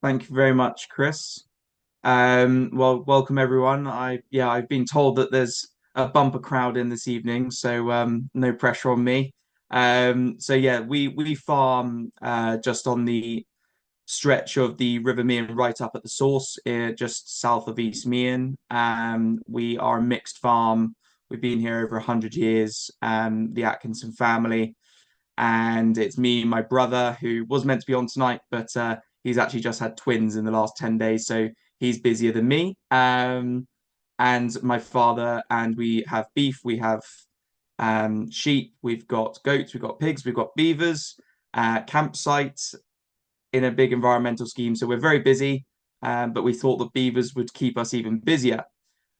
Thank you very much, Chris. Well, welcome everyone. I've been told that there's a bumper crowd in this evening, so no pressure on me. We farm just on the stretch of the River Meon right up at the source, just south of East Meon. We are a mixed farm. We've been here over 100 years. The Atkinson family, and it's me and my brother who was meant to be on tonight, but he's actually just had twins in the last 10 days, so he's busier than me. And my father, and we have beef, we have sheep, we've got goats, we've got pigs, we've got beavers, campsites in a big environmental scheme. So we're very busy, but we thought that beavers would keep us even busier.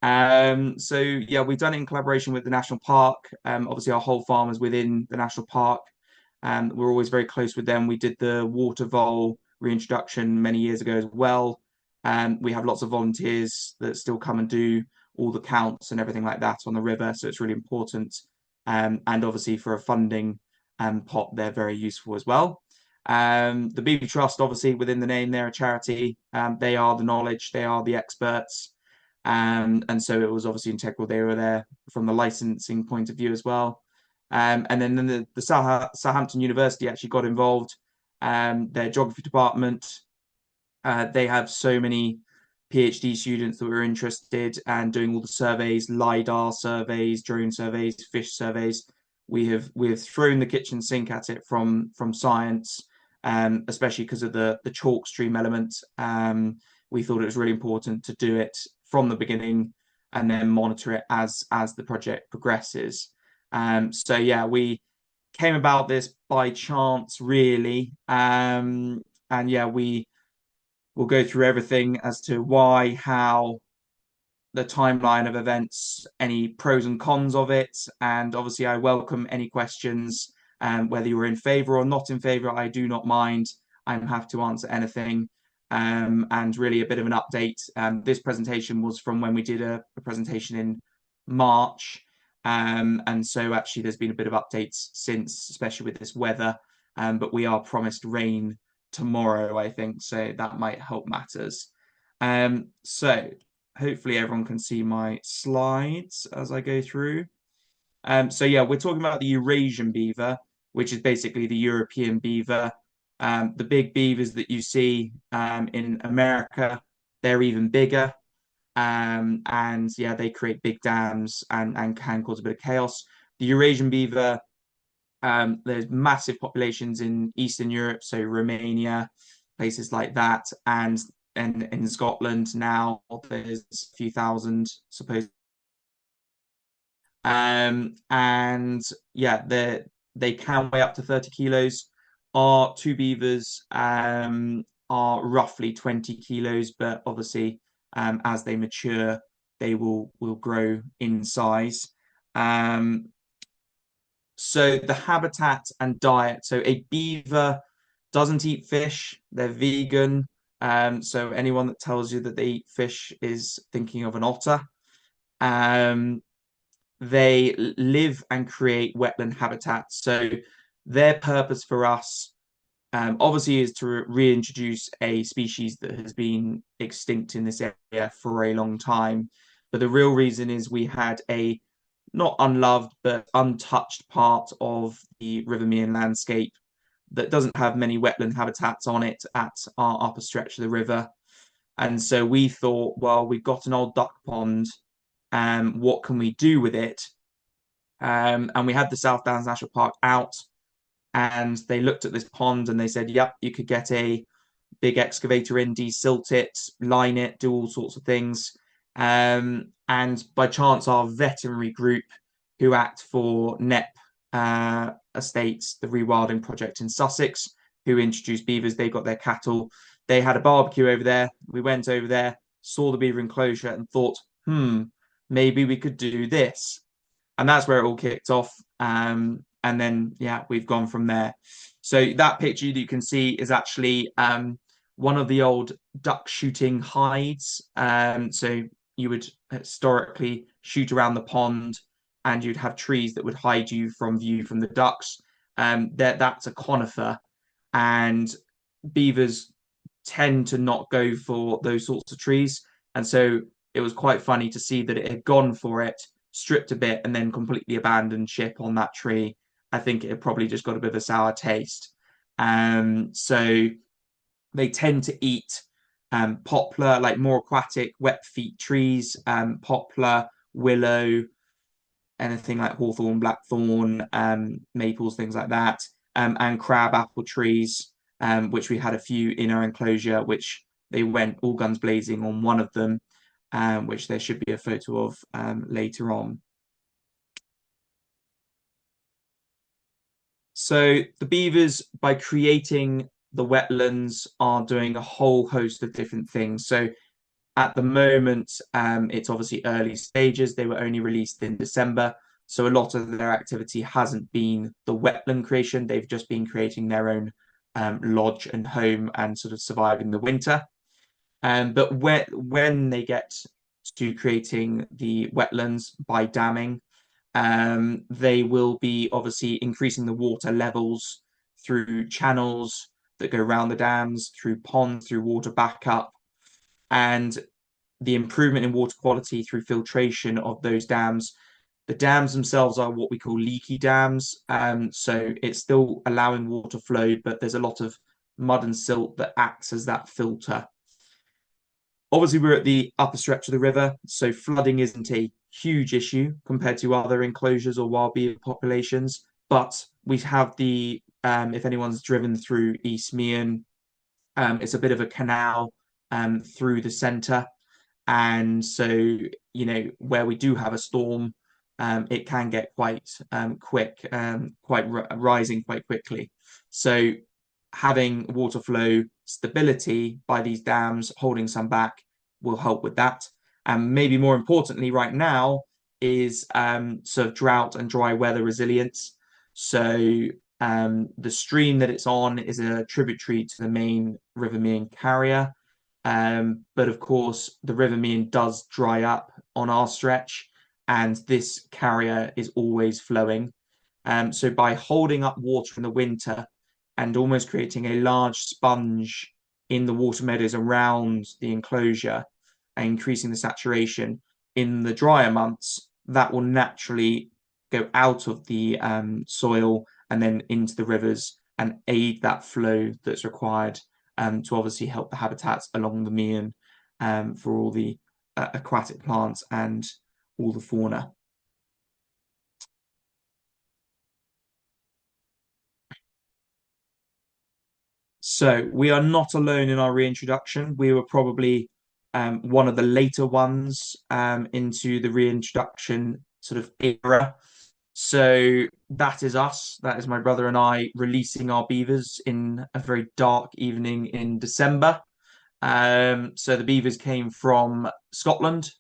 We've done it in collaboration with the national park. Obviously, our whole farm is within the national park. We're always very close with them. We did the water vole reintroduction many years ago as well. We have lots of volunteers that still come and do all the counts and everything like that on the river. So it's really important. And obviously for a funding pot, they're very useful as well. The Beaver Trust, obviously within the name, they're a charity. They are the knowledge, they are the experts. And so it was obviously integral. They were there from the licensing point of view as well. And then the Southampton University actually got involved. Their geography department, they have so many PhD students that were interested and doing all the surveys, LiDAR surveys, drone surveys, fish surveys. We have thrown the kitchen sink at it from science, especially because of the chalk stream element. We thought it was really important to do it from the beginning and then monitor it as the project progresses. We came about this by chance, really. And yeah, we will go through everything as to why, how, the timeline of events, any pros and cons of it. And obviously, I welcome any questions, whether you're in favor or not in favor. I do not mind. I'm happy to answer anything. And really, a bit of an update. This presentation was from when we did a presentation in March. And so, actually, there's been a bit of updates since, especially with this weather. But we are promised rain tomorrow, I think. So, that might help matters. So, hopefully everyone can see my slides as I go through. We're talking about the Eurasian beaver, which is basically the European beaver. The big beavers that you see in America, they're even bigger. And yeah, they create big dams and can cause a bit of chaos. The Eurasian beaver, there's massive populations in Eastern Europe, so Romania, places like that, and in Scotland now there's a few thousand, suppose. And yeah, they can weigh up to 30 kilos. Our two beavers are roughly 20 kilos, but obviously, as they mature, they will grow in size. Um, so the habitat and diet. So a beaver doesn't eat fish. They're vegan. So anyone that tells you that they eat fish is thinking of an otter. Um, they live and create wetland habitats. So their purpose for us, obviously, is to reintroduce a species that has been extinct in this area for a long time. But the real reason is we had a not unloved but untouched part of the River Meon landscape that doesn't have many wetland habitats on it at our upper stretch of the river. And so we thought, well, we've got an old duck pond. What can we do with it? And we had the South Downs National Park out, and they looked at this pond and they said, yep, you could get a big excavator in, desilt it, line it, do all sorts of things. And by chance, our veterinary group who act for NEP Estates, the rewilding project in Sussex, who introduced beavers, they got their cattle. They had a barbecue over there. We went over there, saw the beaver enclosure, and thought, maybe we could do this. And that's where it all kicked off. And then, yeah, we've gone from there. So that picture that you can see is actually one of the old duck shooting hides. So you would historically shoot around the pond, and you'd have trees that would hide you from view from the ducks. That's a conifer, and beavers tend to not go for those sorts of trees. And so it was quite funny to see that it had gone for it, stripped a bit, and then completely abandoned ship on that tree. I think it had probably just got a bit of a sour taste. So they tend to eat poplar, like more aquatic, wet feet trees, poplar, willow, anything like hawthorn, blackthorn, maples, things like that, and crab apple trees, which we had a few in our enclosure, which they went all guns blazing on one of them, which there should be a photo of later on. So the beavers, by creating the wetlands, are doing a whole host of different things. So at the moment, it's obviously early stages. They were only released in December. So a lot of their activity hasn't been the wetland creation. They've just been creating their own lodge and home and sort of surviving the winter. But when they get to creating the wetlands by damming, they will be obviously increasing the water levels through channels that go around the dams, through ponds, through water backup, and the improvement in water quality through filtration of those dams. The dams themselves are what we call leaky dams. So it's still allowing water flow, but there's a lot of mud and silt that acts as that filter. Obviously, we're at the upper stretch of the river, so flooding isn't a huge issue compared to other enclosures or wild bee populations. But we have if anyone's driven through East Meon, it's a bit of a canal through the centre. And so, where we do have a storm, it can get quite quick, rising quite quickly. So having water flow stability by these dams, holding some back, will help with that. And maybe more importantly, right now, is sort of drought and dry weather resilience. So the stream that it's on is a tributary to the main River Meon carrier. But of course, the River Meon does dry up on our stretch, and this carrier is always flowing. So by holding up water in the winter and almost creating a large sponge in the water meadows around the enclosure and increasing the saturation in the drier months, that will naturally go out of the soil and then into the rivers and aid that flow that's required to obviously help the habitats along the Meon for all the aquatic plants and all the fauna. So we are not alone in our reintroduction. We were probably one of the later ones into the reintroduction sort of era. So that is us. That is my brother and I releasing our beavers in a very dark evening in December. So the beavers came from Scotland.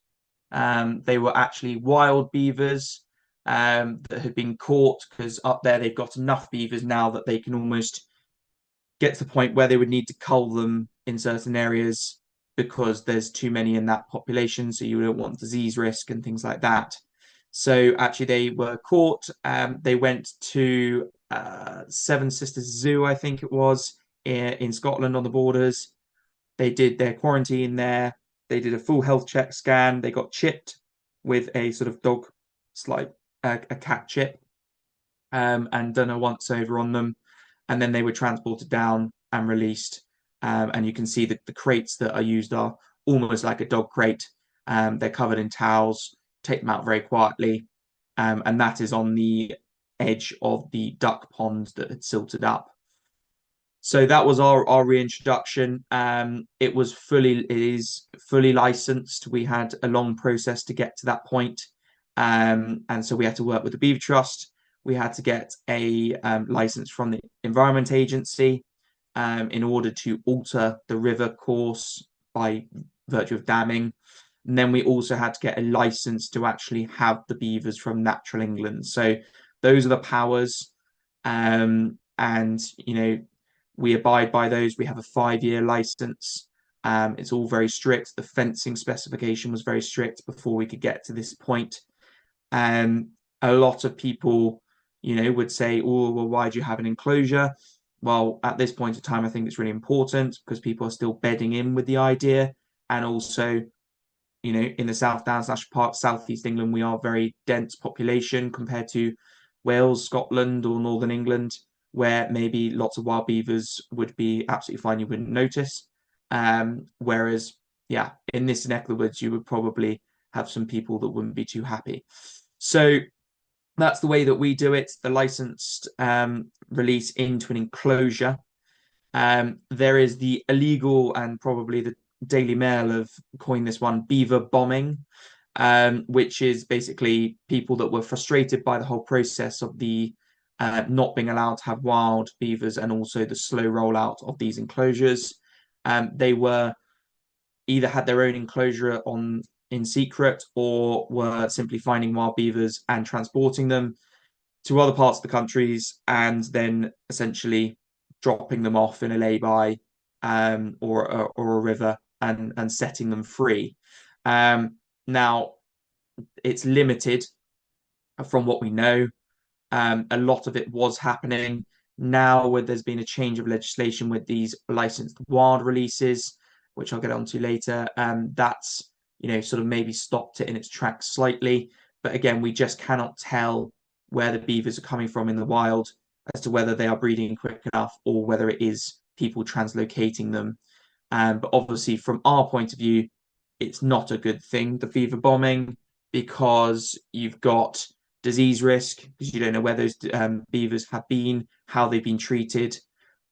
They were actually wild beavers that had been caught because up there they've got enough beavers now that they can almost get to the point where they would need to cull them in certain areas because there's too many in that population. So you don't want disease risk and things like that. So actually, they were caught. They went to Seven Sisters Zoo, I think it was, in Scotland on the borders. They did their quarantine there. They did a full health check scan. They got chipped with a sort of dog, it's like a cat chip, and done a once over on them. And then they were transported down and released. And you can see that the crates that are used are almost like a dog crate. They're covered in towels. Take them out very quietly. And that is on the edge of the duck pond that had silted up. So that was our reintroduction. It is fully licensed. We had a long process to get to that point. And so we had to work with the Beaver Trust. We had to get a license from the Environment Agency in order to alter the river course by virtue of damming. And then we also had to get a license to actually have the beavers from natural England. So those are the powers. And, we abide by those. We have a 5-year license. It's all very strict. The fencing specification was very strict before we could get to this point. A lot of people, would say, oh, well, why do you have an enclosure? well, at this point in time, I think it's really important because people are still bedding in with the idea. And also, in the South Downs National Park, Southeast England, we are very dense population compared to Wales, Scotland, or Northern England, where maybe lots of wild beavers would be absolutely fine. You wouldn't notice. Whereas, yeah, in this neck of the woods, you would probably have some people that wouldn't be too happy. So that's the way that we do it. The licensed release into an enclosure. There is the illegal, and probably the Daily Mail have coined this one, beaver bombing, which is basically people that were frustrated by the whole process of the not being allowed to have wild beavers and also the slow rollout of these enclosures. They were either had their own enclosure on in secret or were simply finding wild beavers and transporting them to other parts of the countries and then essentially dropping them off in a lay-by or a river and setting them free. Now, it's limited from what we know. A lot of it was happening. Now, where there's been a change of legislation with these licensed wild releases, which I'll get onto later, that's sort of maybe stopped it in its tracks slightly. But again, we just cannot tell where the beavers are coming from in the wild as to whether they are breeding quick enough or whether it is people translocating them. But obviously, from our point of view, it's not a good thing, the fever bombing, because you've got disease risk, because you don't know where those beavers have been, how they've been treated.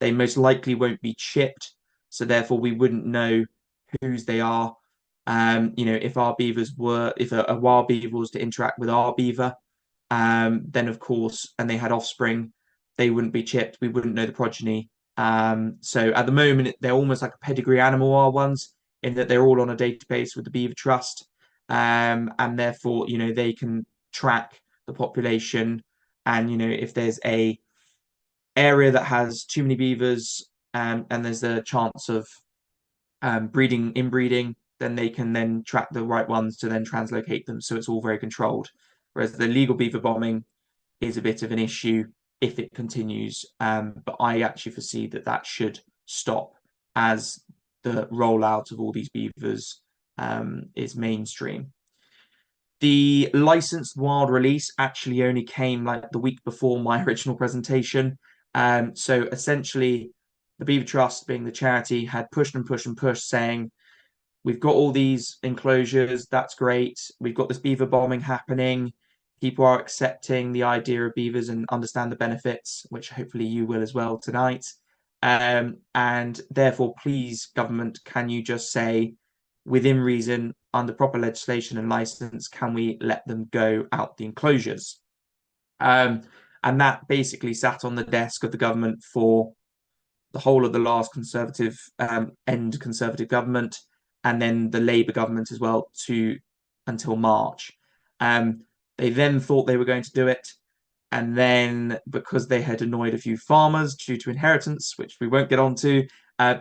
They most likely won't be chipped, so therefore we wouldn't know whose they are. If our beavers were, if a wild beaver was to interact with our beaver, then of course, and they had offspring, they wouldn't be chipped. We wouldn't know the progeny. So at the moment, they're almost like a pedigree animal, our ones, in that they're all on a database with the Beaver Trust, and therefore, they can track the population, and if there's a area that has too many beavers, and there's a chance of inbreeding, then they can then track the right ones to then translocate them. So it's all very controlled. Whereas the legal beaver bombing is a bit of an issue if it continues. But I actually foresee that should stop as the rollout of all these beavers is mainstream. The licensed wild release actually only came like the week before my original presentation. So essentially, the Beaver Trust, being the charity, had pushed and pushed and pushed, saying, we've got all these enclosures, that's great. We've got this beaver bombing happening. People are accepting the idea of beavers and understand the benefits, which hopefully you will as well tonight. And therefore, please, government, can you just say, within reason, under proper legislation and license, can we let them go out the enclosures? And that basically sat on the desk of the government for the whole of the last Conservative end Conservative government, and then the Labour government as well until March. They then thought they were going to do it, and then because they had annoyed a few farmers due to inheritance, which we won't get onto,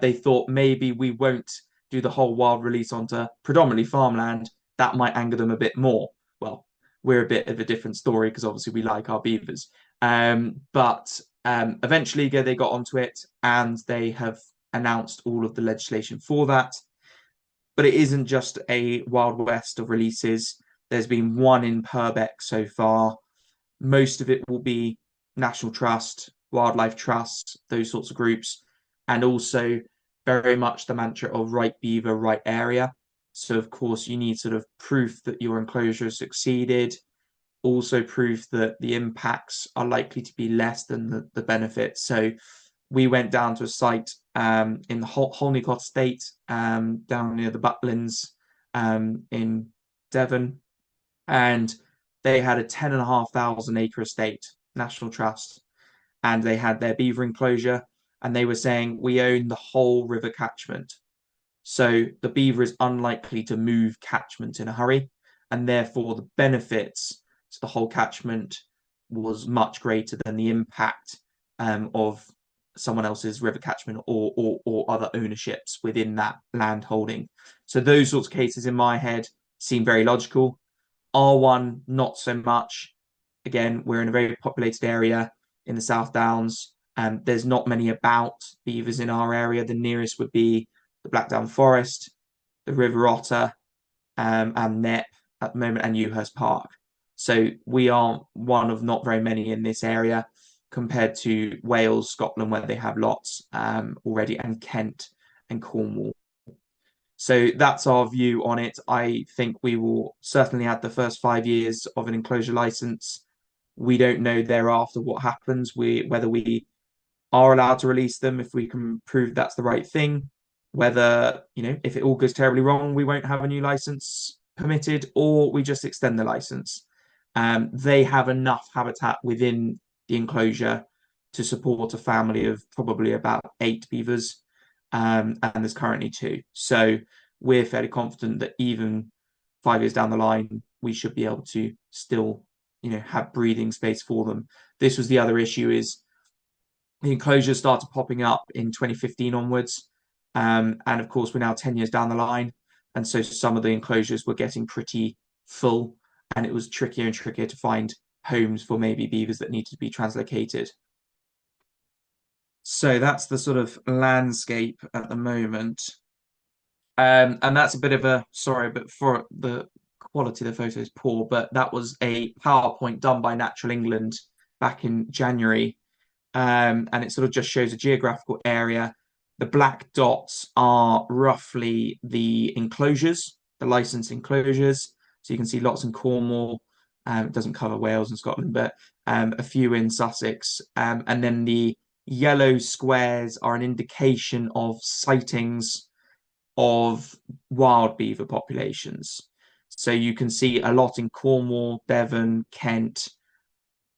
they thought maybe we won't do the whole wild release onto predominantly farmland. That might anger them a bit more. Well, we're a bit of a different story because obviously we like our beavers. But eventually they got onto it and they have announced all of the legislation for that. But it isn't just a Wild West of releases. There's been one in Purbeck so far. Most of it will be National Trust, Wildlife Trust, those sorts of groups, and also very much the mantra of right beaver, right area. So, of course, you need sort of proof that your enclosure has succeeded, also proof that the impacts are likely to be less than the benefits. So we went down to a site in the Holneycott estate down near the Butlins in Devon, and they had a 10,500 acre estate, National Trust, and they had their beaver enclosure, and they were saying, we own the whole river catchment. So the beaver is unlikely to move catchment in a hurry, and therefore the benefits to the whole catchment was much greater than the impact of someone else's river catchment or other ownerships within that land holding. So those sorts of cases in my head seem very logical. R1, not so much. Again, we're in a very populated area in the South Downs. There's not many about beavers in our area. The nearest would be the Blackdown Forest, the River Otter, and Knepp at the moment, and Ewhurst Park. So we are one of not very many in this area compared to Wales, Scotland, where they have lots already, and Kent and Cornwall. So that's our view on it. I think we will certainly add the first 5 years of an enclosure license. We don't know thereafter what happens. Whether we are allowed to release them if we can prove that's the right thing. Whether, if it all goes terribly wrong, we won't have a new license permitted, or we just extend the license. They have enough habitat within the enclosure to support a family of probably about 8 beavers, and there's currently 2. So we're fairly confident that even 5 years down the line, we should be able to still, have breathing space for them. This was the other issue: is the enclosures started popping up in 2015 onwards. And of course, we're now 10 years down the line. And so some of the enclosures were getting pretty full, and it was trickier and trickier to find homes for maybe beavers that needed to be translocated. So that's the sort of landscape at the moment. And that's a bit of a, sorry, but for the quality of the photo is poor, but that was a PowerPoint done by Natural England back in January. And it sort of just shows a geographical area. The black dots are roughly the enclosures, the licensed enclosures. So you can see lots in Cornwall. It doesn't cover Wales and Scotland, but a few in Sussex. And then the yellow squares are an indication of sightings of wild beaver populations. So you can see a lot in Cornwall, Devon, Kent,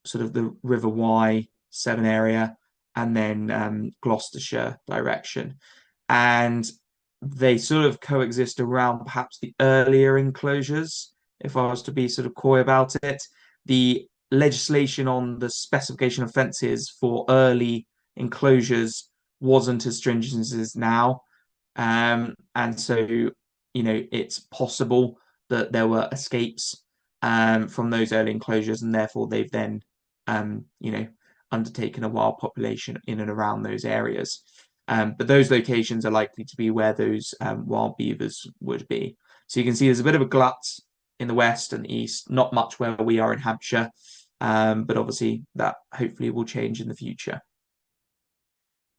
sort of the River Wye, Severn area, and then Gloucestershire direction. And they sort of coexist around perhaps the earlier enclosures, if I was to be sort of coy about it. The legislation on the specification of fences for early enclosures wasn't as stringent as it is now. And so, it's possible that there were escapes from those early enclosures, and therefore they've then, undertaken a wild population in and around those areas. But those locations are likely to be where those wild beavers would be. So you can see there's a bit of a glut in the west and east, not much where we are in Hampshire, but obviously that hopefully will change in the future.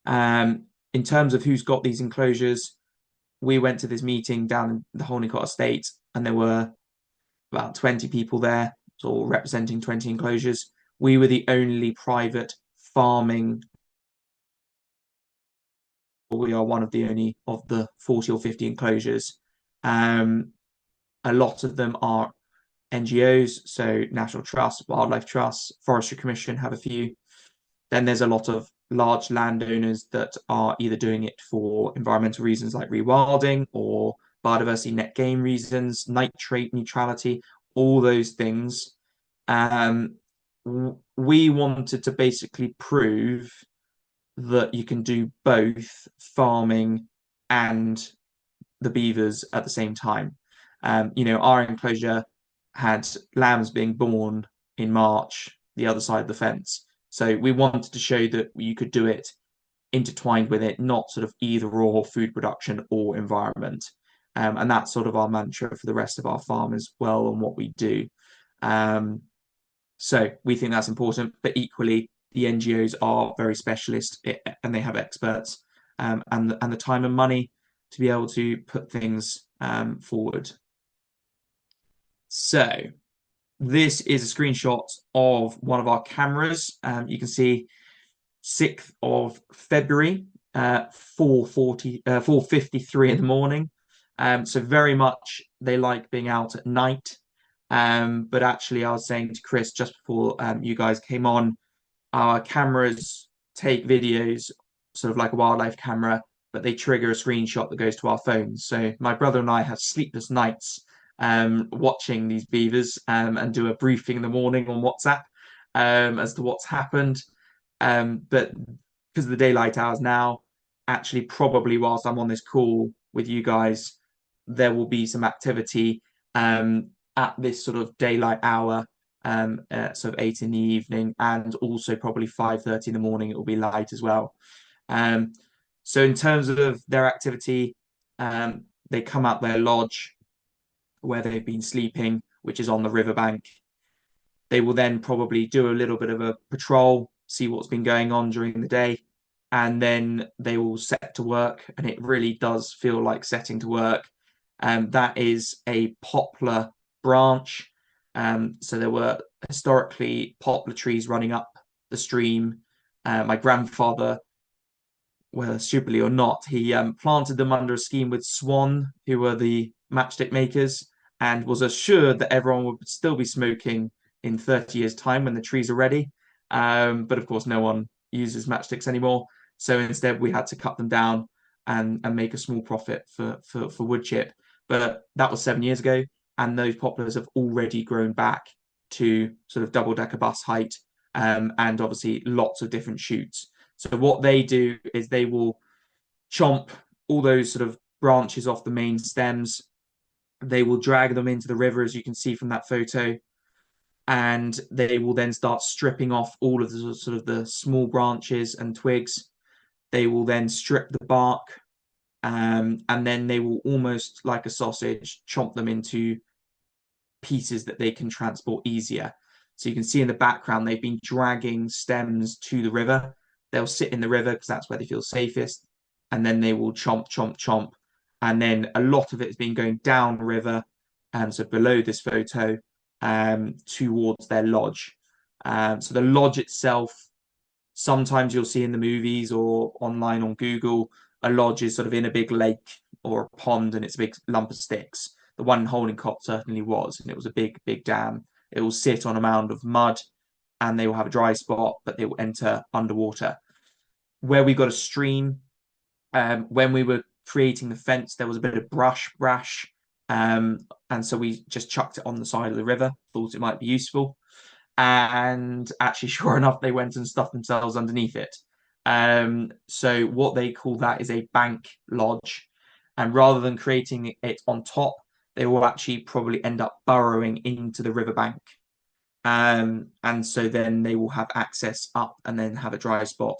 In terms of who's got these enclosures, we went to this meeting down in the Holnicott estate, and there were about 20 people there, all representing 20 enclosures. We were the only private farming. We are one of the only of the 40 or 50 enclosures. A lot of them are NGOs, so National Trust, Wildlife Trust, Forestry Commission have a few. Then there's a lot of large landowners that are either doing it for environmental reasons like rewilding, or biodiversity net gain reasons, nitrate neutrality, all those things. We wanted to basically prove that you can do both farming and the beavers at the same time. Our enclosure had lambs being born in March, the other side of the fence. So we wanted to show that you could do it intertwined with it, not sort of either or food production or environment. And that's sort of our mantra for the rest of our farm as well, and what we do. So we think that's important, but equally, the NGOs are very specialist, and they have experts, and the time and money to be able to put things forward. So this is a screenshot of one of our cameras. You can see 6th of February, 4:53 in the morning. So very much they like being out at night. But actually, I was saying to Chris just before you guys came on, our cameras take videos sort of like a wildlife camera, but they trigger a screenshot that goes to our phones. So my brother and I have sleepless nights watching these beavers, and do a briefing in the morning on WhatsApp as to what's happened. But because of the daylight hours now, actually probably whilst I'm on this call with you guys, there will be some activity at this sort of daylight hour sort of 8 in the evening, and also probably 5:30 in the morning it will be light as well. Um, so in terms of their activity, they come out their lodge where they've been sleeping, which is on the riverbank. They will then probably do a little bit of a patrol, see what's been going on during the day, and then they will set to work. And it really does feel like setting to work. That is a poplar branch. So there were historically poplar trees running up the stream. My grandfather, whether stupidly or not, he planted them under a scheme with Swan, who were the matchstick makers, and was assured that everyone would still be smoking in 30 years' time when the trees are ready. But of course, no one uses matchsticks anymore. So instead, we had to cut them down and make a small profit for wood chip. But that was 7 years ago, and those poplars have already grown back to sort of double-decker bus height, and obviously lots of different shoots. So what they do is they will chomp all those sort of branches off the main stems. They will drag them into the river, as you can see from that photo, and they will then start stripping off all of the sort of the small branches and twigs. They will then strip the bark, and then they will almost like a sausage chomp them into pieces that they can transport easier. So you can see in the background, they've been dragging stems to the river. They'll sit in the river because that's where they feel safest. And then they will chomp, chomp, chomp. And then a lot of it has been going down the river, so below this photo, towards their lodge. So the lodge itself, sometimes you'll see in the movies or online on Google, a lodge is sort of in a big lake or a pond and it's a big lump of sticks. The one in Holdingcott certainly was, and it was a big, big dam. It will sit on a mound of mud and they will have a dry spot, but they will enter underwater. Where we got a stream, when we were creating the fence, there was a bit of brash, and so we just chucked it on the side of the river, thought it might be useful. And actually, sure enough, they went and stuffed themselves underneath it. So what they call that is a bank lodge. And rather than creating it on top, they will actually probably end up burrowing into the riverbank. And so then they will have access up and then have a dry spot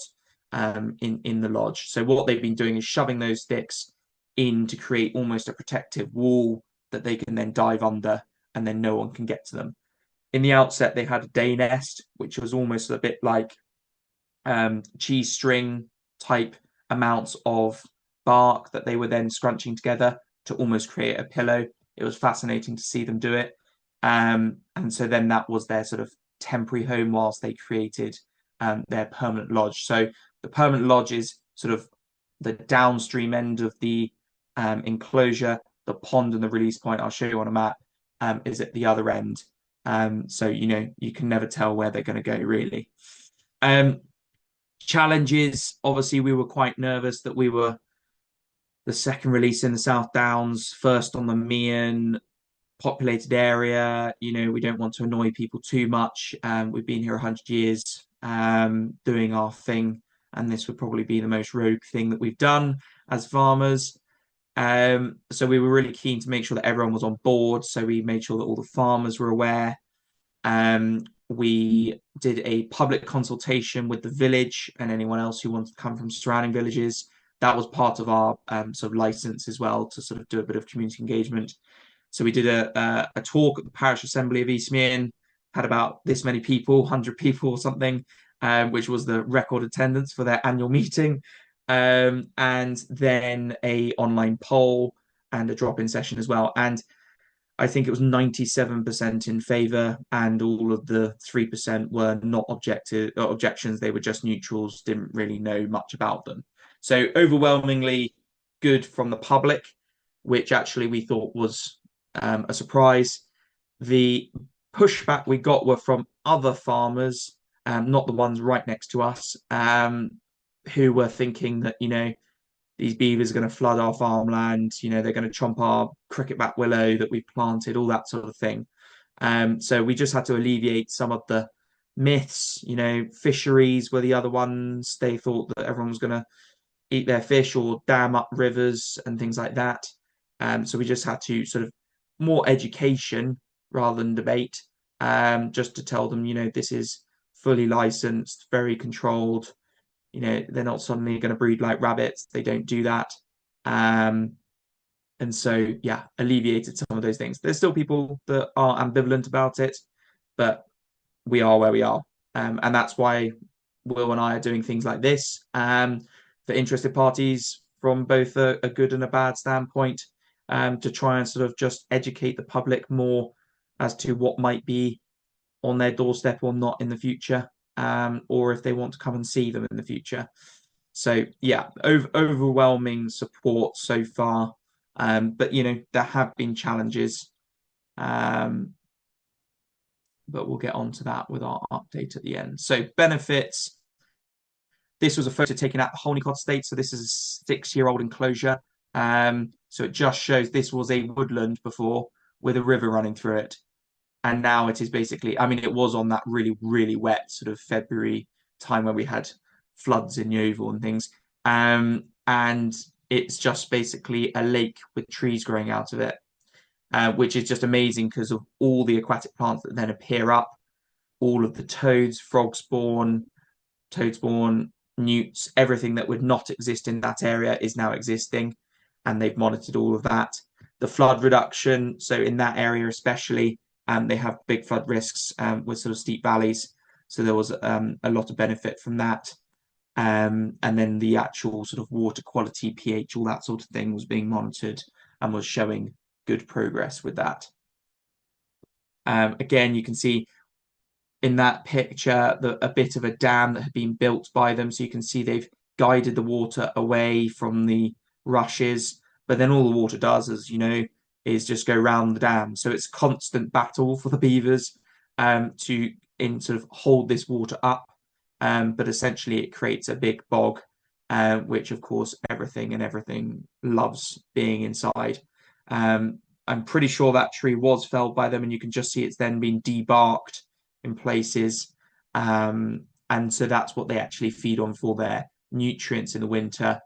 in the lodge. So what they've been doing is shoving those sticks in to create almost a protective wall that they can then dive under and then no one can get to them. In the outset, they had a day nest, which was almost a bit like cheese string type amounts of bark that they were then scrunching together to almost create a pillow. It was fascinating to see them do it. And so then that was their sort of temporary home whilst they created their permanent lodge. So the permanent lodge is sort of the downstream end of the enclosure. The pond and the release point, I'll show you on a map, is at the other end. So, you can never tell where they're going to go, really. Challenges, obviously, we were quite nervous that we were the second release in the South Downs, first on the Meon populated area. We don't want to annoy people too much. We've been here 100 years doing our thing, and this would probably be the most rogue thing that we've done as farmers. So we were really keen to make sure that everyone was on board. So we made sure that all the farmers were aware. We did a public consultation with the village and anyone else who wanted to come from surrounding villages. That was part of our sort of license as well to sort of do a bit of community engagement. So we did a talk at the parish assembly of East Meon, had about this many people, 100 people or something, which was the record attendance for their annual meeting. And then a online poll and a drop-in session as well. And I think it was 97% in favour, and all of the 3% were not objections. They were just neutrals, didn't really know much about them. So overwhelmingly good from the public, which actually we thought was a surprise. The pushback we got were from other farmers, not the ones right next to us, who were thinking that, these beavers are going to flood our farmland, they're going to chomp our cricketback willow that we planted, all that sort of thing. So we just had to alleviate some of the myths. Fisheries were the other ones. They thought that everyone was going to eat their fish or dam up rivers and things like that. So we just had to sort of more education rather than debate. just to tell them, this is fully licensed, very controlled. They're not suddenly going to breed like rabbits. They don't do that. Um, and so, yeah, alleviated some of those things. There's still people that are ambivalent about it, but we are where we are. And that's why Will and I are doing things like this for interested parties from both a good and a bad standpoint, to try and sort of just educate the public more as to what might be on their doorstep or not in the future, or if they want to come and see them in the future. So yeah, overwhelming support so far, but there have been challenges, um, but we'll get on to that with our update at the end. So benefits. This was a photo taken at the Holnicott Estate. So this is a 6-year-old enclosure. So it just shows this was a woodland before with a river running through it. And now it is basically, I mean, it was on that really, really wet sort of February time where we had floods in Yeovil and things. And it's just basically a lake with trees growing out of it, which is just amazing because of all the aquatic plants that then appear up, all of the toads, frog spawn, toad spawn, newts, everything that would not exist in that area is now existing. And they've monitored all of that. The flood reduction, so in that area especially, they have big flood risks with sort of steep valleys. So there was a lot of benefit from that. And then the actual sort of water quality, pH, all that sort of thing was being monitored and was showing good progress with that. Again, you can see in that picture a bit of a dam that had been built by them. So you can see they've guided the water away from the rushes, but then all the water does, as you know, is just go round the dam. So it's a constant battle for the beavers to sort of hold this water up. But essentially it creates a big bog, which of course everything loves being inside. I'm pretty sure that tree was felled by them, and you can just see it's then been debarked in places. And so that's what they actually feed on for their nutrients in the winter.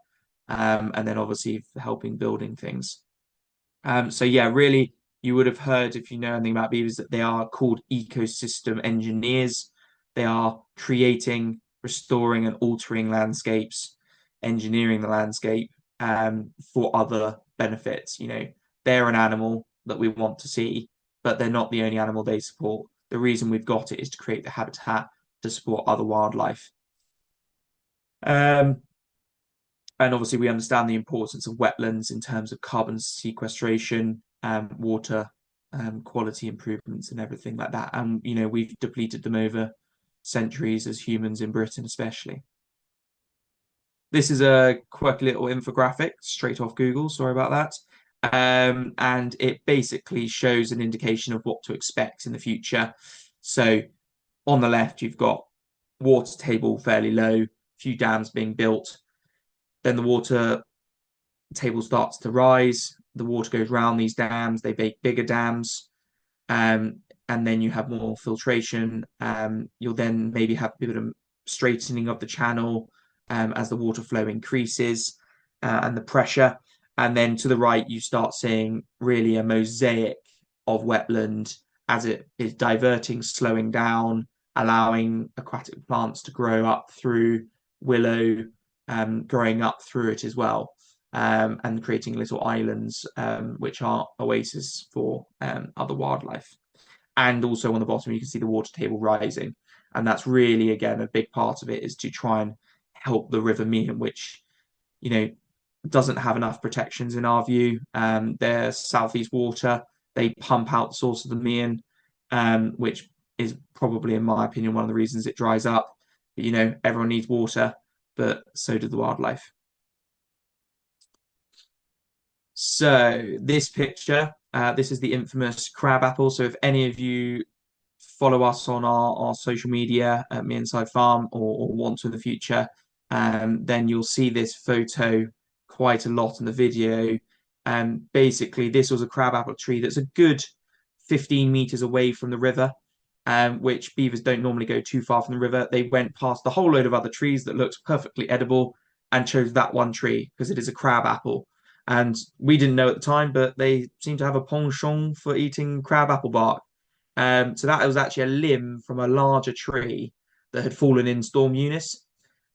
And then obviously helping building things. So yeah, really, you would have heard, if you know anything about beavers, that they are called ecosystem engineers. They are creating, restoring, and altering landscapes, engineering the landscape for other benefits. They're an animal that we want to see, but they're not the only animal they support. The reason we've got it is to create the habitat to support other wildlife. And obviously, we understand the importance of wetlands in terms of carbon sequestration, water quality improvements, and everything like that. And we've depleted them over centuries as humans in Britain, especially. This is a quirky little infographic straight off Google. Sorry about that. And it basically shows an indication of what to expect in the future. So on the left, you've got water table fairly low, few dams being built. Then the water table starts to rise. The water goes around these dams. They make bigger dams. And then you have more filtration. You'll then maybe have a bit of straightening of the channel as the water flow increases and the pressure. And then to the right, you start seeing really a mosaic of wetland as it is diverting, slowing down, allowing aquatic plants to grow up through willow, growing up through it as well, and creating little islands, which are oases for other wildlife. And also on the bottom, you can see the water table rising. And that's really, again, a big part of it is to try and help the River Meon, which, doesn't have enough protections in our view. Their southeast water, they pump out the source of the Meon, which is probably, in my opinion, one of the reasons it dries up. But, everyone needs water, but so do the wildlife. So this picture, this is the infamous crab apple. So if any of you follow us on our social media at Meonside Farm or want to in the future, then you'll see this photo quite a lot in the video. Basically, this was a crabapple tree that's a good 15 meters away from the river, which beavers don't normally go too far from the river. They went past a whole load of other trees that looked perfectly edible and chose that one tree because it is a crabapple. And we didn't know at the time, but they seem to have a penchant for eating crabapple bark. So that was actually a limb from a larger tree that had fallen in Storm Eunice.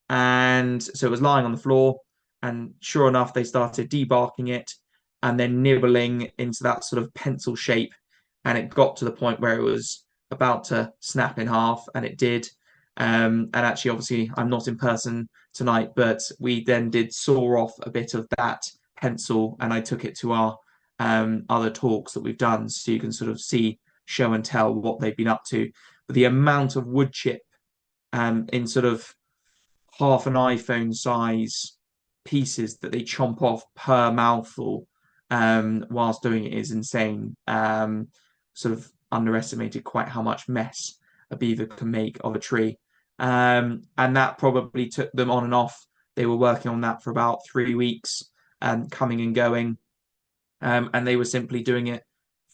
And so it was lying on the floor. And sure enough, they started debarking it and then nibbling into that sort of pencil shape. And it got to the point where it was about to snap in half, and it did. And actually, obviously, I'm not in person tonight, but we then did saw off a bit of that pencil, and I took it to our other talks that we've done, so you can sort of see, show and tell what they've been up to. But the amount of wood chip in sort of half an iPhone size pieces that they chomp off per mouthful whilst doing it is insane. Sort of underestimated quite how much mess a beaver can make of a tree. And that probably took them on and off. They were working on that for about 3 weeks, coming and going. And they were simply doing it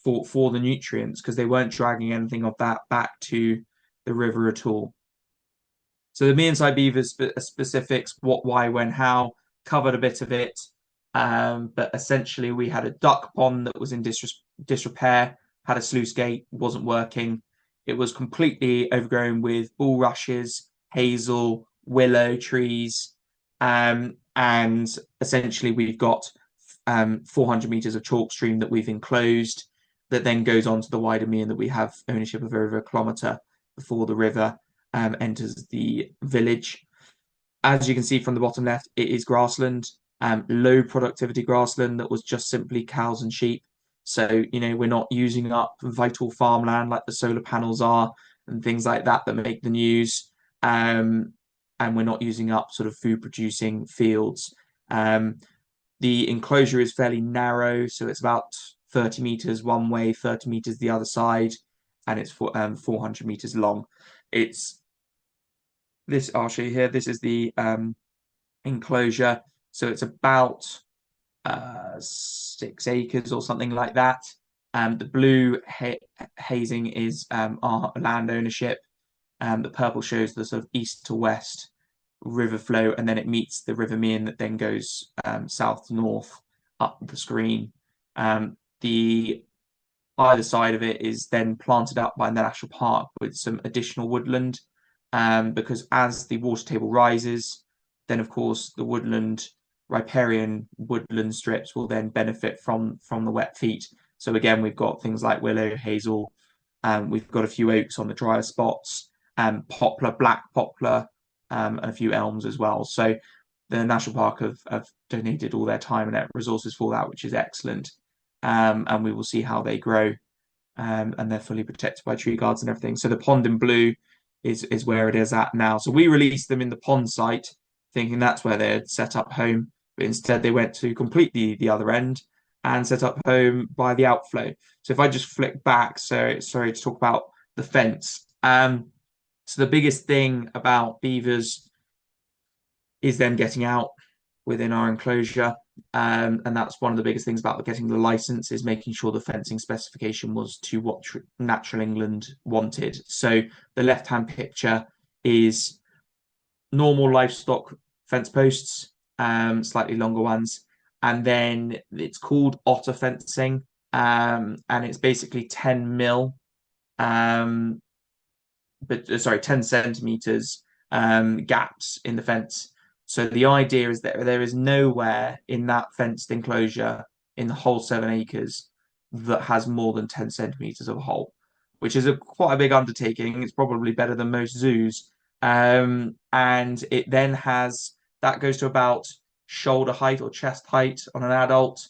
for the nutrients because they weren't dragging anything of that back to the river at all. So the Meonside Beavers specifics, what, why, when, how, covered a bit of it. But essentially, we had a duck pond that was in disrepair, had a sluice gate, wasn't working. It was completely overgrown with bulrushes, hazel, willow trees. And essentially, we've got 400 meters of chalk stream that we've enclosed that then goes on to the wider Meon that we have ownership of over a kilometre before the river enters the village. As you can see from the bottom left, it is grassland, low productivity grassland that was just simply cows and sheep. So, we're not using up vital farmland like the solar panels are and things like that that make the news. And we're not using up sort of food producing fields. The enclosure is fairly narrow, so it's about 30 meters one way, 30 meters the other side, and it's 400 meters long. It's this, I'll show you here. This is the enclosure. So it's about 6 acres or something like that. The blue hazing is our land ownership. The purple shows the sort of east to west river flow, and then it meets the River Meon that then goes south to north up the screen. The either side of it is then planted up by the national park with some additional woodland, because as the water table rises, then of course the woodland, riparian woodland strips will then benefit from the wet feet. So again, we've got things like willow, hazel, we've got a few oaks on the drier spots, poplar, black poplar, and a few elms as well. So the national park have donated all their time and resources for that, which is excellent. And we will see how they grow. And they're fully protected by tree guards and everything. So the pond in blue is where it is at now. So we released them in the pond site, thinking that's where they'd set up home, but instead they went to completely the other end and set up home by the outflow. So if I just flick back, so sorry to talk about the fence. So the biggest thing about beavers is them getting out within our enclosure. And that's one of the biggest things about getting the license, is making sure the fencing specification was to what Natural England wanted. So the left-hand picture is normal livestock fence posts, slightly longer ones. And then it's called otter fencing. And it's basically 10 mil, but sorry, 10 centimeters gaps in the fence. So the idea is that there is nowhere in that fenced enclosure in the whole 7 acres that has more than 10 centimeters of a hole, which is quite a big undertaking. It's probably better than most zoos. And it then that goes to about shoulder height or chest height on an adult.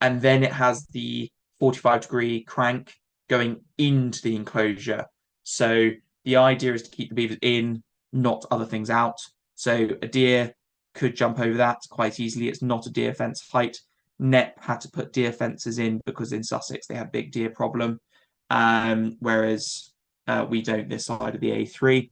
And then it has the 45-degree crank going into the enclosure. So the idea is to keep the beavers in, not other things out. So a deer could jump over that quite easily. It's not a deer fence height. NEP had to put deer fences in because in Sussex they have big deer problem, whereas we don't this side of the A3.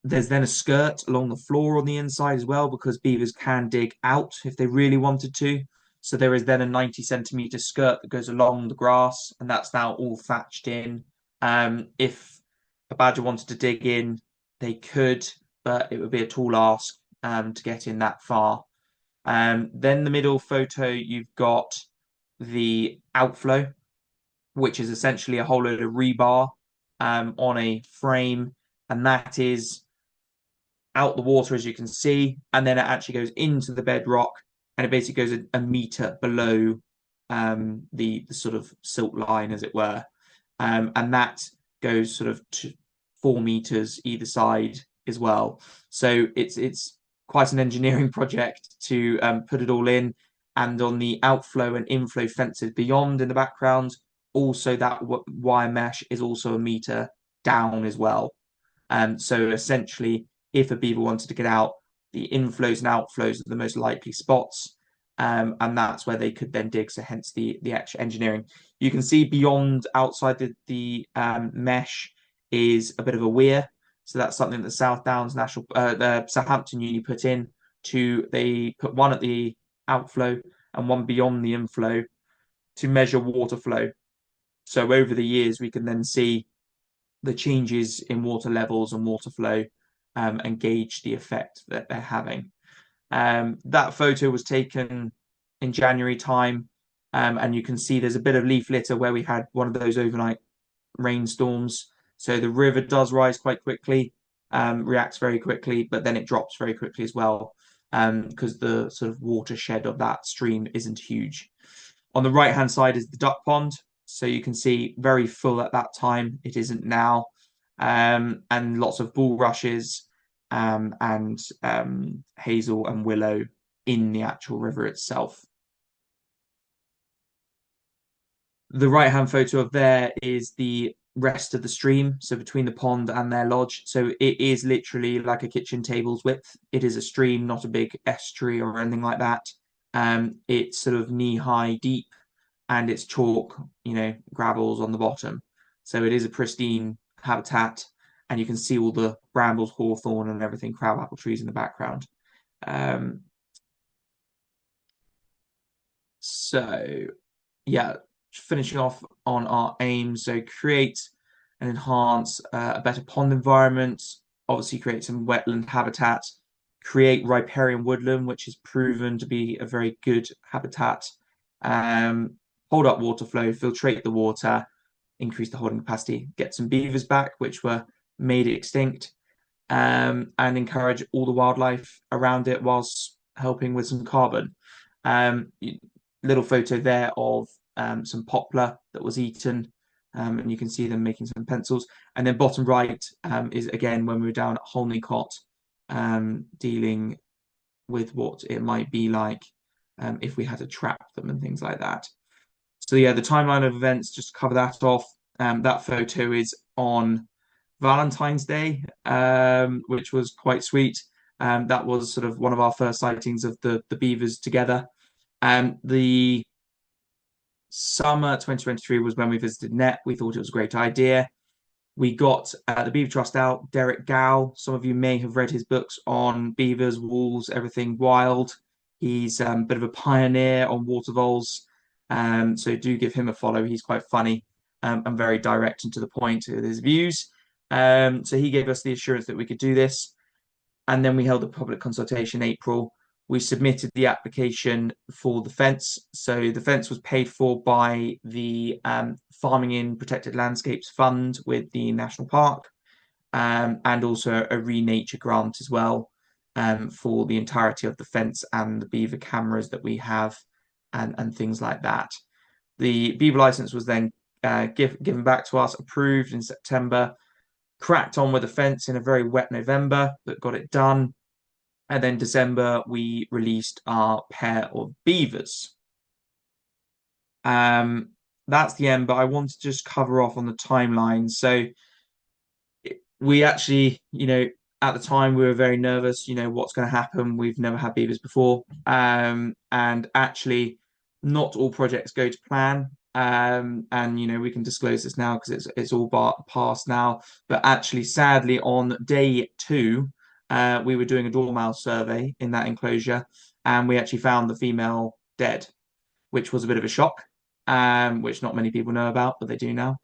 There's then a skirt along the floor on the inside as well, because beavers can dig out if they really wanted to. So there is then a 90 centimeter skirt that goes along the grass, and that's now all thatched in. If a badger wanted to dig in, they could, but it would be a tall ask to get in that far. Then the middle photo, you've got the outflow, which is essentially a whole load of rebar on a frame, and that is out the water, as you can see, and then it actually goes into the bedrock, and it basically goes a meter below the sort of silt line, as it were, and that goes sort of 4 meters either side as well. So it's quite an engineering project to put it all in, and on the outflow and inflow fences beyond in the background, also that wire mesh is also a meter down as well. So essentially, if a beaver wanted to get out, the inflows and outflows are the most likely spots. And that's where they could then dig. So hence the extra engineering. You can see beyond outside the mesh is a bit of a weir. So that's something that South Downs National, the Southampton Uni put in. They put one at the outflow and one beyond the inflow to measure water flow. So over the years, we can then see the changes in water levels and water flow and gauge the effect that they're having. That photo was taken in January time, and you can see there's a bit of leaf litter where we had one of those overnight rainstorms. So the river does rise quite quickly, reacts very quickly, but then it drops very quickly as well, because the sort of watershed of that stream isn't huge. On the right hand side is the duck pond. So you can see very full at that time. It isn't now. And lots of bulrushes and hazel and willow in the actual river itself. The right hand photo of there is the rest of the stream, so between the pond and their lodge. So it is literally like a kitchen table's width. It is a stream, not a big estuary or anything like that. It's sort of knee-high deep, and it's chalk, gravels on the bottom. So it is a pristine habitat, and you can see all the brambles, hawthorn, and everything, crabapple trees in the background. So, yeah, finishing off on our aims. So, create and enhance a better pond environment, obviously, create some wetland habitat, create riparian woodland, which is proven to be a very good habitat. Hold up water flow, filtrate the water, increase the holding capacity, get some beavers back, which were made extinct, and encourage all the wildlife around it whilst helping with some carbon. Little photo there of some poplar that was eaten, and you can see them making some pencils. And then bottom right is again when we were down at Holneycott, dealing with what it might be like if we had to trap them and things like that. So yeah, the timeline of events, just to cover that off. That photo is on Valentine's Day, which was quite sweet. That was sort of one of our first sightings of the beavers together. The summer 2023 was when we visited Net. We thought it was a great idea. We got the Beaver Trust out, Derek Gow. Some of you may have read his books on beavers, wolves, everything wild. He's a bit of a pioneer on water voles. So do give him a follow. He's quite funny and very direct and to the point with his views. So he gave us the assurance that we could do this. And then we held a public consultation in April. We submitted the application for the fence. So the fence was paid for by the Farming in Protected Landscapes Fund with the National Park, and also a Renature grant as well, for the entirety of the fence and the beaver cameras that we have and things like that. The beaver license was then given back to us, approved in September, cracked on with the fence in a very wet November, but got it done. And then December, we released our pair of beavers. That's the end, but I want to just cover off on the timeline. So we actually, at the time we were very nervous, what's going to happen. We've never had beavers before. And actually not all projects go to plan. And we can disclose this now because it's all past now. But actually, sadly, on day 2, we were doing a dormouse survey in that enclosure, and we actually found the female dead, which was a bit of a shock, which not many people know about, but they do now.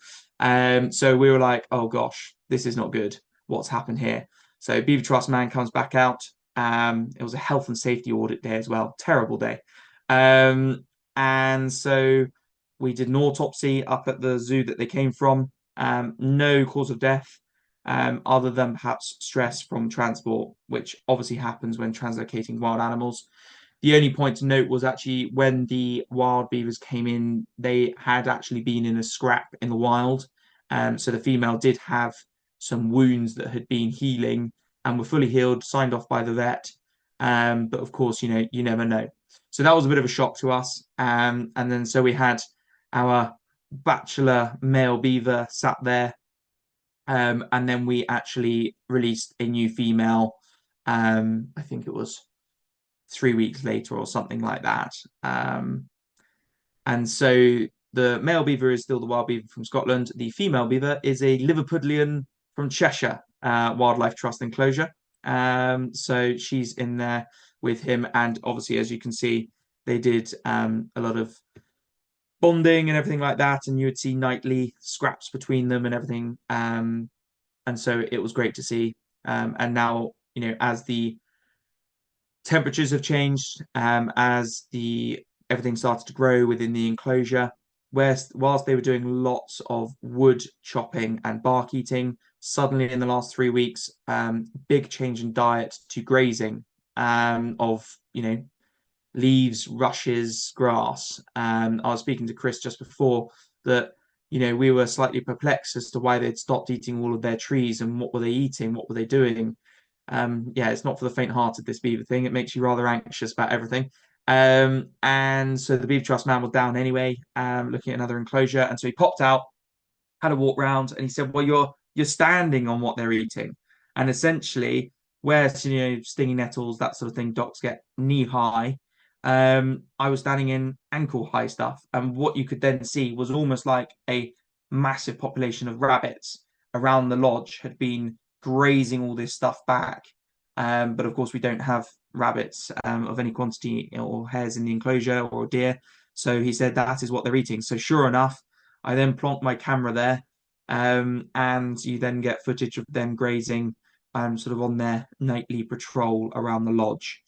So we were like, oh gosh, this is not good. What's happened here? So Beaver Trust man comes back out. It was a health and safety audit day as well. Terrible day. And so we did an autopsy up at the zoo that they came from. No cause of death, other than perhaps stress from transport, which obviously happens when translocating wild animals. The only point to note was actually when the wild beavers came in, they had actually been in a scrap in the wild. So the female did have some wounds that had been healing and were fully healed, signed off by the vet. But of course, you never know. So that was a bit of a shock to us. And then so we had our bachelor male beaver sat there. And then we actually released a new female. I think it was 3 weeks later or something like that. And so the male beaver is still the wild beaver from Scotland. The female beaver is a Liverpudlian from Cheshire Wildlife Trust enclosure. So she's in there with him. And obviously, as you can see, they did a lot of bonding and everything like that. And you would see nightly scraps between them and everything. And so it was great to see. And now, as the temperatures have changed, as the everything started to grow within the enclosure. Whilst they were doing lots of wood chopping and bark eating, suddenly in the last 3 weeks, big change in diet to grazing of leaves, rushes, grass. I was speaking to Chris just before that. We were slightly perplexed as to why they'd stopped eating all of their trees and what were they eating, what were they doing. Yeah, it's not for the faint-hearted, this beaver thing. It makes you rather anxious about everything. And so the Beaver Trust man was down anyway, looking at another enclosure, and so he popped out, had a walk round, and he said, "Well, you're standing on what they're eating, and essentially, where stinging nettles, that sort of thing, docks get knee high. I was standing in ankle high stuff, and what you could then see was almost like a massive population of rabbits around the lodge had been grazing all this stuff back. But of course, we don't have rabbits of any quantity or hares in the enclosure or deer. So he said that is what they're eating. So sure enough, I then plonked my camera there, and you then get footage of them grazing, sort of on their nightly patrol around the lodge.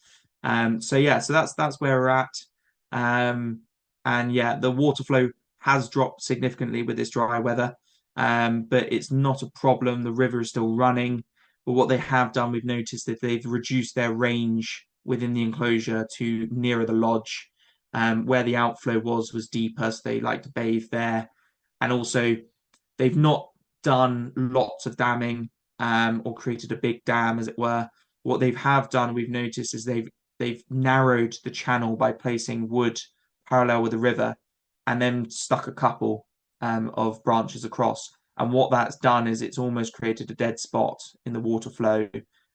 So yeah, so that's where we're at. And yeah, the water flow has dropped significantly with this dry weather, but it's not a problem. The river is still running. But what they have done, we've noticed that they've reduced their range within the enclosure to nearer the lodge. Where the outflow was deeper, so they like to bathe there. And also, they've not done lots of damming, or created a big dam, as it were. What they have done, we've noticed, is they've narrowed the channel by placing wood parallel with the river, and then stuck a couple of branches across. And what that's done is it's almost created a dead spot in the water flow,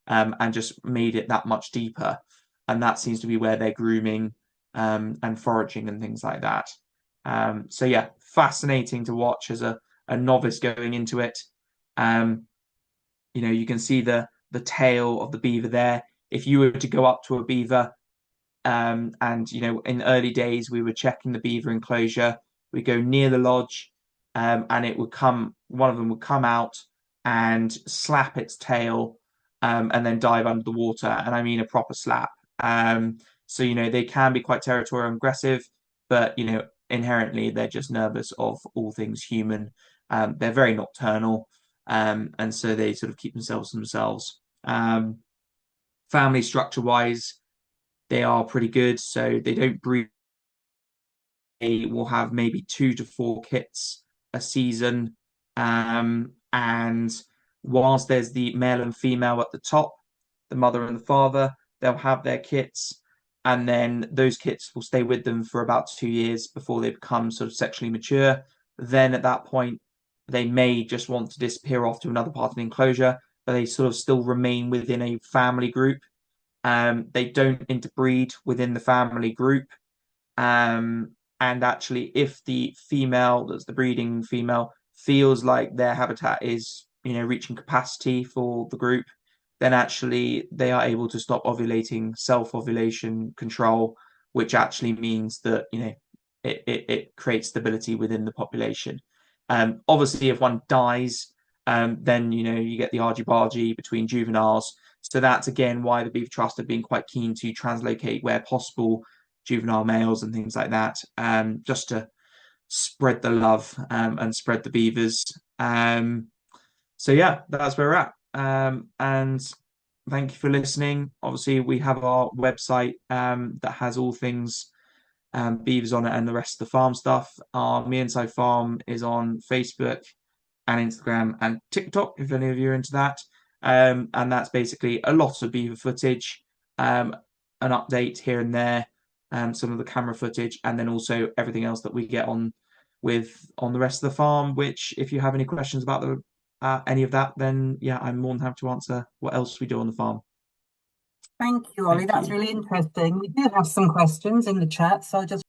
and just made it that much deeper. And that seems to be where they're grooming, and foraging and things like that. So yeah, fascinating to watch as a novice going into it. Um, you can see the tail of the beaver there. If you were to go up to a beaver, and in early days we were checking the beaver enclosure, we go near the lodge, and one of them would come out and slap its tail, and then dive under the water, and I mean a proper slap. So they can be quite territorial and aggressive, but inherently they're just nervous of all things human. They're very nocturnal, and so they sort of keep themselves to themselves. Family structure wise, they are pretty good, so they don't breed. They will have maybe 2 to 4 kits a season. And whilst there's the male and female at the top, the mother and the father, they'll have their kits, and then those kits will stay with them for about 2 years before they become sort of sexually mature. Then at that point, they may just want to disappear off to another part of the enclosure, but they sort of still remain within a family group. They don't interbreed within the family group. And actually, if the female, that's the breeding female, feels like their habitat is, reaching capacity for the group, then actually they are able to stop ovulating, self-ovulation control, which actually means that, it creates stability within the population. Obviously, if one dies, then, you get the argy-bargy between juveniles. So that's again why the Beaver Trust have been quite keen to translocate where possible, juvenile males and things like that, just to spread the love and spread the beavers. So yeah, that's where we're at. And thank you for listening. Obviously, we have our website that has all things beavers on it and the rest of the farm stuff. Our Meonside Farm is on Facebook and Instagram and TikTok, if any of you are into that. And that's basically a lot of beaver footage, an update here and there, some of the camera footage, and then also everything else that we get on the rest of the farm. Which, if you have any questions about any of that, then yeah, I'm more than happy to answer what else we do on the farm. Thank you, Ollie. Thank That's you. really interesting. We do have some questions in the chat, so I'll just